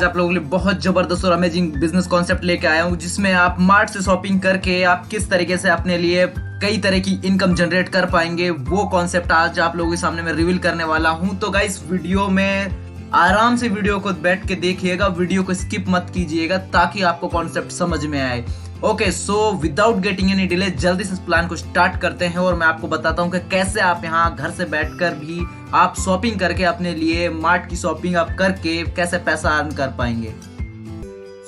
आज आप लोगों के लिए बहुत जबरदस्त और अमेजिंग बिजनेस कॉन्सेप्ट लेके आया हूँ, जिसमें आप मार्ट से शॉपिंग करके आप किस तरीके से अपने लिए कई तरह की इनकम जनरेट कर पाएंगे, वो कॉन्सेप्ट आज आप लोगों के सामने मैं रिवील करने वाला हूँ। तो गाइस, वीडियो में आराम से वीडियो को बैठ के देखिएगा, वीडियो को स्किप मत कीजिएगा ताकि आपको कॉन्सेप्ट समझ में आए। Okay, so without getting any delay जल्दी से इस प्लान को स्टार्ट करते हैं और मैं आपको बताता हूँ कि कैसे आप यहाँ घर से बैठकर भी आप शॉपिंग करके अपने लिए मार्ट की शॉपिंग आप करके कैसे पैसा अर्न कर पाएंगे।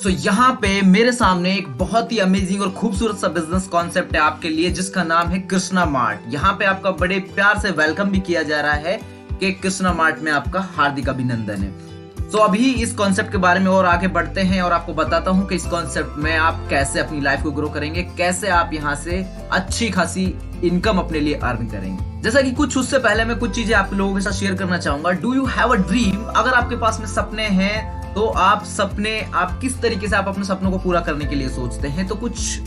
सो यहाँ पे मेरे सामने एक बहुत ही अमेजिंग और खूबसूरत सा बिजनेस कॉन्सेप्ट है आपके लिए, जिसका नाम है कृष्णा मार्ट। यहाँ पे आपका बड़े प्यार से वेलकम भी किया जा रहा है कि कृष्णा मार्ट में आपका हार्दिक अभिनंदन है। तो अभी इस कॉन्सेप्ट के बारे में और आगे बढ़ते हैं और आपको बताता हूं कि इस कॉन्सेप्ट में आप कैसे अपनी लाइफ को ग्रो करेंगे, कैसे आप यहां से अच्छी खासी इनकम अपने लिए अर्न करेंगे। जैसा कि कुछ उससे पहले मैं कुछ चीजें आप लोगों के साथ शेयर करना चाहूंगा। Do you have a dream? अगर आपके पास में सपने हैं तो आप किस तरीके से आप अपने सपनों को पूरा करने के लिए सोचते हैं, तो कुछ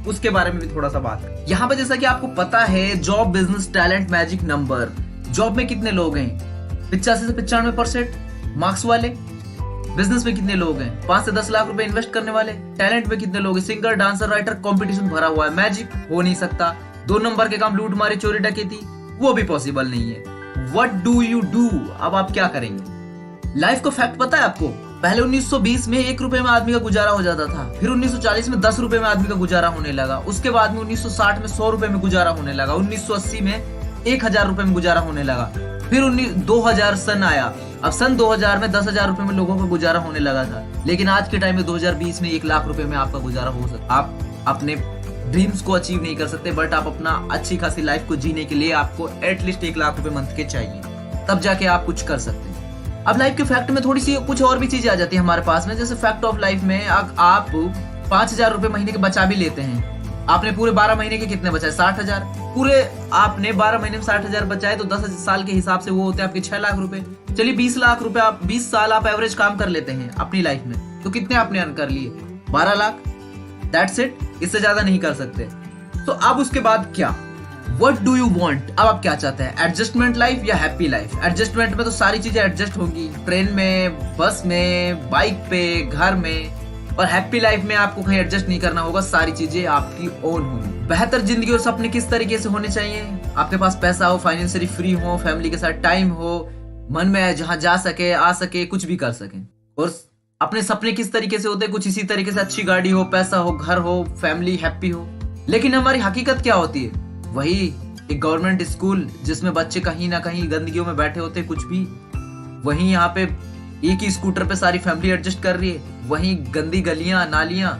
उसके बारे में भी थोड़ा सा बात है। यहाँ पे जैसा कि आपको पता है, job, business, talent, magic number. Job में कितने लोग हैं? 85 से 95% मार्क्स वाले। बिजनेस में कितने लोग हैं? 5 से 10 लाख रुपए इन्वेस्ट करने वाले। टैलेंट में कितने लोग हैं? सिंगर, डांसर, राइटर, कंपटीशन भरा हुआ है। मैजिक हो नहीं सकता। 2 नंबर के काम, लूट मारी, चोरी डकैती, वो भी पॉसिबल नहीं है। What do you do? अब आप क्या करेंगे? लाइफ को फैक्ट पता है आपको? पहले 1920 में 1 रुपए में आदमी का गुजारा हो जाता था, फिर 1940 में 10 रुपए में आदमी का गुजारा होने लगा, उसके बाद में 1960 में 100 रुपए में गुजारा होने लगा, 1980 में 1000 रुपए में गुजारा होने लगा, फिर 2000 सन आया। अब सन 2000 में 10,000 रुपए में लोगों का गुजारा होने लगा था, लेकिन आज के टाइम में 2020 में 1 लाख रुपए में आपका गुजारा हो सकता। आप अपने ड्रीम्स को अचीव नहीं कर सकते, बट आप अपना अच्छी खासी लाइफ को जीने के लिए आपको एटलीस्ट 1 लाख रुपए मंथ के चाहिए, तब जाके आप कुछ कर सकते हैं। अब लाइफ के फैक्ट में थोड़ी सी कुछ और भी चीजें आ जाती है हमारे पास में। जैसे फैक्ट ऑफ लाइफ में आप 5,000 रुपए महीने के बचा भी लेते हैं। आपने पूरे 12 महीने के कितने बचाए? 60,000। पूरे आपने 12 महीने में 60,000 बचाए तो 10 साल के हिसाब से वो होते हैं आपके 6 लाख रुपए। चलिए 20 लाख रुपए, आप 20 साल आप एवरेज काम कर लेते हैं अपनी लाइफ में, तो कितने आपने अर्न कर लिए? 12 लाख। दैट्स इट, इससे ज्यादा नहीं कर सकते। तो अब उसके बाद क्या? What do you want? अब आप क्या चाहते हैं? एडजस्टमेंट लाइफ या हैप्पी लाइफ? एडजस्टमेंट में तो सारी चीजें एडजस्ट होंगी, ट्रेन में, बस में, बाइक पे, घर में। और हैप्पी लाइफ में आपको कहीं एडजस्ट नहीं करना होगा, सारी चीजें आपकी ओन होंगी। बेहतर जिंदगी और सपने किस तरीके से होने चाहिए? आपके पास पैसा हो, फाइनेंशियली फ्री हो, फैमिली के साथ टाइम हो, मन में जहां जा सके, आ सके, कुछ भी कर सके। और अपने सपने किस तरीके से होते हैं? कुछ इसी तरीके से, अच्छी गाड़ी हो, पैसा हो, घर हो, फैमिली हैप्पी हो। लेकिन हमारी हकीकत क्या होती है? वही एक गवर्नमेंट स्कूल जिसमें बच्चे कहीं ना कहीं गंदगियों में बैठे होते हैं, कुछ भी। वहीं यहाँ पे एक ही स्कूटर पे सारी फैमिली एडजस्ट कर रही है, वहीं गंदी गलियां, नालियां।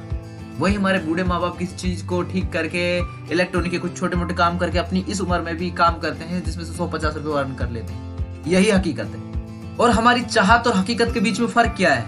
वही हमारे बूढ़े माँ बाप किस चीज को ठीक करके, इलेक्ट्रॉनिक के कुछ छोटे मोटे काम करके अपनी इस उम्र में भी काम करते हैं, जिसमें से 150 रुपए अर्न कर लेते हैं। यही हकीकत है। और हमारी चाहत और हकीकत के बीच में फर्क क्या है?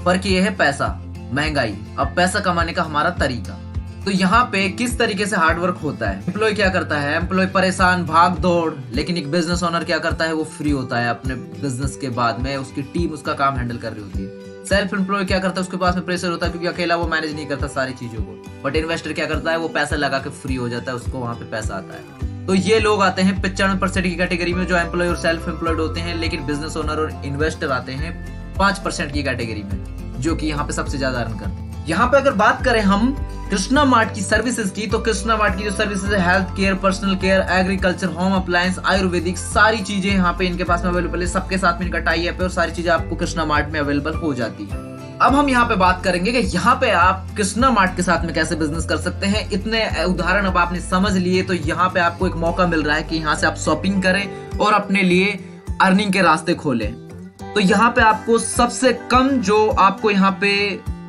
फर्क ये है पैसा, महंगाई। अब पैसा कमाने का हमारा तरीका। तो यहाँ पे किस तरीके से हार्डवर्क होता है? एम्प्लॉय क्या करता है? एम्प्लॉय परेशान, भाग दौड़। लेकिन एक बिजनेस ओनर क्या करता है? वो फ्री होता है अपने बिजनेस के बाद में, उसकी टीम उसका काम हैंडल कर रही होती है। सेल्फ एम्प्लॉय क्या करता है? उसके पास में प्रेशर होता है क्योंकि अकेला वो मैनेज नहीं करता सारी चीजों को। बट इन्वेस्टर क्या करता है? वो पैसा लगा के फ्री हो जाता है, उसको वहां पे पैसा आता है। तो ये लोग आते हैं 95% की कैटेगरी में, जो एम्प्लॉय और सेल्फ एम्प्लॉयड होते हैं। लेकिन बिजनेस ओनर और इन्वेस्टर आते हैं 5% की कैटेगरी में, जो कि यहाँ पे सबसे ज्यादा अर्न करते हैं। यहाँ पे अगर बात करें हम कृष्णा मार्ट की सर्विसेज की, तो कृष्णा मार्ट की जो सर्विसेज है, health care, personal care, agriculture, home appliance, Ayurvedic, सारी चीजें यहाँ पे इनके पास में अवेलेबल है। सबके साथ में इनका टाई अप है और सारी चीजें आपको कृष्णा मार्ट में अवेलेबल हो जाती है। अब हम यहाँ पे बात करेंगे कि यहाँ पे आप कृष्णा मार्ट के साथ में कैसे बिजनेस कर सकते हैं। इतने उदाहरण अब आपने समझ लिए, तो यहाँ पे आपको एक मौका मिल रहा है कि यहाँ से आप शॉपिंग करें और अपने लिए अर्निंग के रास्ते खोलें। तो यहाँ पे आपको सबसे कम जो आपको यहाँ पे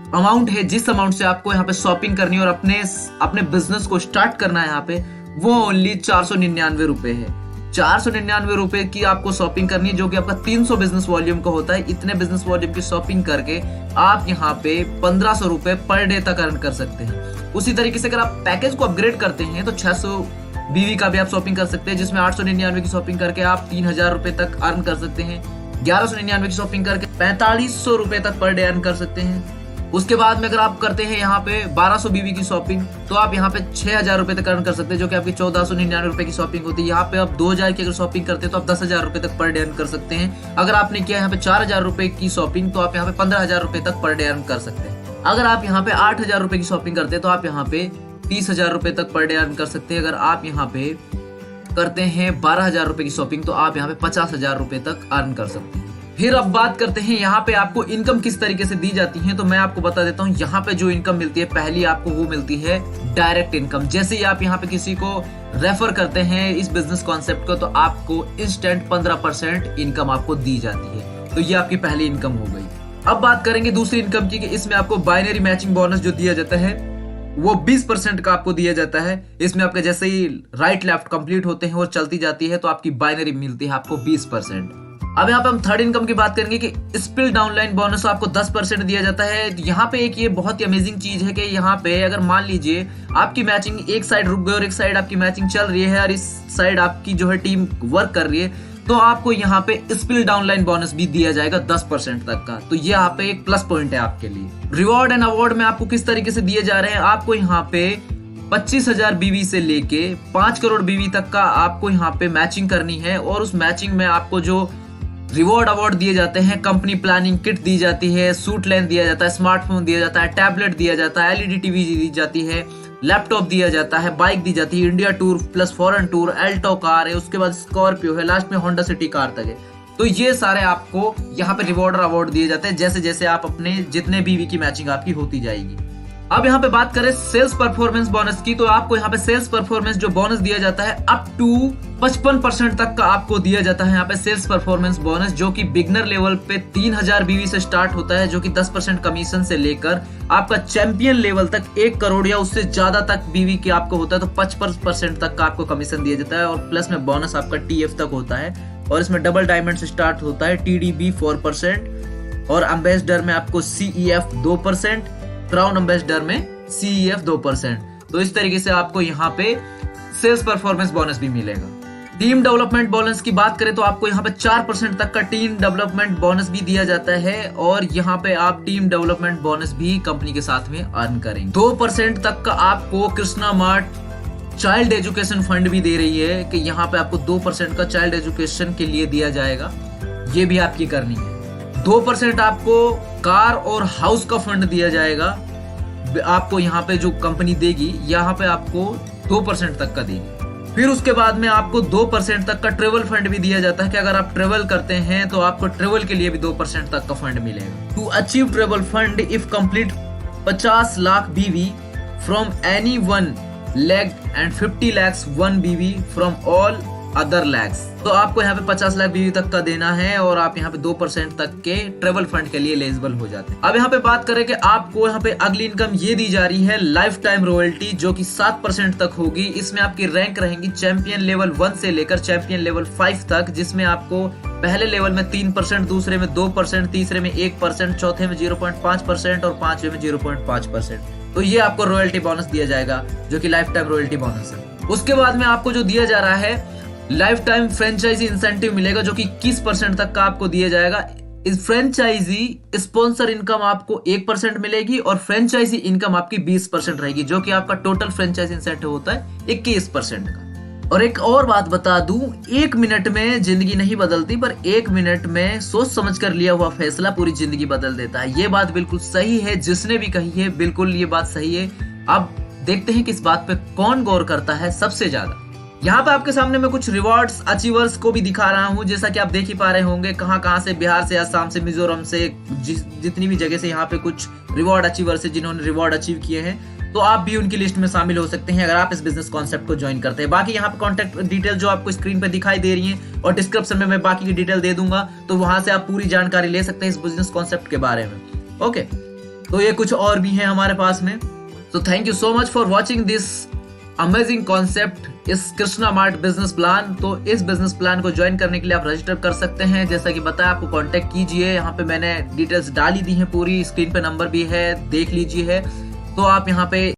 अमाउंट है, जिस अमाउंट से आपको यहाँ पे शॉपिंग करनी है और अपने बिजनेस को स्टार्ट करना है यहाँ पे, वो ओनली 499 रुपए है। 499 रुपए की आपको शॉपिंग करनी है, जो कि आपका 300 बिजनेस वॉल्यूम का होता है। इतने बिजनेस वॉल्यूम की शॉपिंग करके आप यहाँ पे 1500 रुपए पर डे तक अर्न कर सकते हैं। उसी तरीके से अगर आप पैकेज को अपग्रेड करते हैं तो 600 बीवी का भी आप शॉपिंग कर सकते हैं, जिसमें 899 की शॉपिंग करके आप 3000 रुपए तक अर्न कर सकते हैं। 1199 की शॉपिंग करके 4500 रुपए तक पर डे अर्न कर सकते हैं। उसके बाद में अगर आप करते हैं यहाँ पे 1200 बीवी की शॉपिंग तो आप यहाँ पे 6000 रुपए तक अर्न कर सकते हैं, जो कि आपकी 1499 रुपए की शॉपिंग होती है। यहाँ पे आप 2000 की अगर शॉपिंग करते हैं तो आप 10,000 रुपए तक पर डे अर्न कर सकते हैं। अगर आपने किया यहाँ पे 4000 रुपए की शॉपिंग तो आप यहाँ पे 15,000 रुपए तक पर डे अर्न कर सकते हैं। अगर आप यहाँ पे 8000 रुपए की शॉपिंग करते हैं तो आप यहाँ पे 30,000 रुपए तक पर डे अर्न कर सकते हैं। अगर आप यहाँ पे करते हैं 12,000 रुपए की शॉपिंग तो आप यहाँ पे 50,000 रुपए तक अर्न कर सकते हैं। फिर अब बात करते हैं यहाँ पे आपको इनकम किस तरीके से दी जाती है, तो मैं आपको बता देता हूँ। यहाँ पे जो इनकम मिलती है पहली आपको वो मिलती है डायरेक्ट इनकम। जैसे ही आप यहाँ पे किसी को रेफर करते हैं इस बिजनेस कॉन्सेप्ट को तो आपको इंस्टेंट 15% इनकम आपको दी जाती है। तो ये आपकी पहली इनकम हो गई। अब बात करेंगे दूसरी इनकम की, कि इसमें आपको बाइनरी मैचिंग बोनस जो दिया जाता है वो 20% का आपको दिया जाता है। इसमें आपके जैसे ही राइट लेफ्ट कंप्लीट होते हैं और चलती जाती है तो आपकी बाइनरी मिलती है आपको 20%। अब यहाँ पे हम थर्ड इनकम की बात करेंगे कि स्पिल डाउनलाइन बोनस आपको 10% दिया जाता है। यहाँ पे एक ये बहुत ही अमेजिंग चीज है कि यहाँ पे अगर मान लीजिए आपकी मैचिंग एक साइड रुक गई और एक साइड आपकी मैचिंग चल रही है और इस साइड आपकी जो है टीम वर्क कर रही है तो आपको यहाँ पे स्पिल डाउनलाइन बोनस भी दिया जाएगा 10% तक का। तो ये यहाँ पे एक प्लस पॉइंट है आपके लिए। रिवॉर्ड एंड अवार्ड में आपको किस तरीके से दिए जा रहे हैं, आपको यहाँ पे 25,000 बीवी से लेके 5 करोड़ बीवी तक का आपको यहाँ पे मैचिंग करनी है। और उस मैचिंग में आपको जो रिवॉर्ड अवार्ड दिए जाते हैं, कंपनी प्लानिंग किट दी जाती है, सूट लेंथ दिया जाता है, स्मार्टफोन दिया जाता है, टैबलेट दिया जाता है, एलईडी टीवी दी जाती है, लैपटॉप दिया जाता है, बाइक दी जाती है, India tour plus foreign tour, Alto car है, उसके बाद स्कॉर्पियो है, लास्ट में होंडा सिटी कार तक है। तो ये सारे आपको यहाँ पे रिवॉर्ड अवार्ड दिए जाते हैं जैसे जैसे आप अपने जितने बीवी की मैचिंग आपकी होती जाएगी। अब यहाँ पे बात करें सेल्स परफॉर्मेंस बोनस की, तो आपको यहाँ पे सेल्स परफॉर्मेंस जो बोनस दिया जाता है अप टू 55% तक का आपको दिया जाता है। यहाँ पे सेल्स परफॉर्मेंस बोनस जो कि बिगनर लेवल पे 3000 बीवी से स्टार्ट होता है, जो कि 10% कमीशन से लेकर आपका चैंपियन लेवल तक 1 करोड़ या उससे ज्यादा तक बीवी की आपको होता है तो 55% तक का आपको कमीशन दिया जाता है। और प्लस में बोनस आपका TF तक होता है और इसमें डबल डायमंड से स्टार्ट होता है, TDB 4% और एम्बेसडर में आपको CEF 2%, क्राउन एम्बेसडर में CEF 2%। तो इस तरीके से आपको यहाँ पे सेल्स परफॉर्मेंस बोनस भी मिलेगा। टीम डेवलपमेंट बोनस की बात करें तो आपको यहाँ पे 4% तक का टीम डेवलपमेंट बोनस भी दिया जाता है और यहाँ पे आप टीम डेवलपमेंट बोनस भी कंपनी के साथ में अर्न करेंगे। 2% तक का आपको Krishna mart child education fund भी दे रही है कि यहाँ पे आपको 2% का चाइल्ड एजुकेशन के लिए दिया जाएगा, ये भी आपकी करनी है। 2% आपको कार और हाउस का फंड दिया जाएगा, आपको यहाँ पे जो कंपनी देगी यहाँ पे आपको 2% तक का देगी। फिर उसके बाद में आपको 2% तक का ट्रेवल फंड भी दिया जाता है कि अगर आप ट्रेवल करते हैं तो आपको ट्रेवल के लिए भी 2% तक का फंड मिलेगा। To achieve travel fund if complete 50 lakh BV from any 1 lakh and 50 lakhs 1 बीवी फ्रॉम ऑल अदर लैक्स। तो आपको यहाँ पे 50 लाख बीवी तक का देना है और आप यहाँ पे 2% तक के ट्रेवल फंड के लिए एलिजिबल हो जाते हैं। अब यहाँ पे बात करें कि आपको यहाँ पे अगली इनकम ये दी जा रही है लाइफ टाइम रॉयल्टी, जो कि 7% तक होगी। इसमें आपकी रैंक रहेंगी चैंपियन लेवल 1 से लेकर चैंपियन लेवल 5 तक, जिसमें आपको पहले लेवल में 3%, दूसरे में 2%, तीसरे में 1%, चौथे में 0.5% और पांचवे में 0.5%। तो ये आपको रॉयल्टी बोनस दिया जाएगा जो कि लाइफ टाइम रॉयल्टी बोनस है। उसके बाद में आपको जो दिया जा रहा है लाइफ टाइम फ्रेंचाइजी इंसेंटिव मिलेगा, जो कि 21% तक का आपको दिया जाएगा। इस फ्रेंचाइजी स्पॉन्सर इनकम आपको 1% मिलेगी और फ्रेंचाइजी इनकम आपकी 20% रहेगी, जो कि आपका टोटल फ्रेंचाइजी इंसेंटिव होता है 21% का। और एक और बात बता दूं, 1 मिनट में जिंदगी नहीं बदलती, पर 1 मिनट में सोच समझ कर लिया हुआ फैसला पूरी जिंदगी बदल देता है। ये बात बिल्कुल सही है, जिसने भी कही है बिल्कुल ये बात सही है। अब देखते हैं कि इस बात पे कौन गौर करता है सबसे ज्यादा। यहाँ पे आपके सामने मैं कुछ रिवॉर्ड्स अचीवर्स को भी दिखा रहा हूँ, जैसा कि आप देख ही पा रहे होंगे कहाँ से, बिहार से, असम से, मिजोरम से, जितनी भी जगह से यहाँ पे कुछ रिवॉर्ड अचीवर्स है जिन्होंने रिवॉर्ड अचीव किए हैं। तो आप भी उनकी लिस्ट में शामिल हो सकते हैं अगर आप इस बिजनेस कॉन्सेप्ट को ज्वाइन करते हैं। बाकी यहाँ पे कॉन्टेक्ट डिटेल जो आपको स्क्रीन पे दिखाई दे रही है और डिस्क्रिप्शन में मैं बाकी की डिटेल दे दूंगा, तो वहां से आप पूरी जानकारी ले सकते हैं इस बिजनेस कॉन्सेप्ट के बारे में। ओके, तो ये कुछ और भी है हमारे पास में। तो thank you so much for watching this amazing concept, इस कृष्णा मार्ट बिजनेस प्लान। तो इस बिजनेस प्लान को ज्वाइन करने के लिए आप रजिस्टर कर सकते हैं, जैसा कि बताया आपको कांटेक्ट कीजिए। यहाँ पे मैंने डिटेल्स डाली दी हैं, पूरी स्क्रीन पे नंबर भी है, देख लीजिए है। तो आप यहाँ पे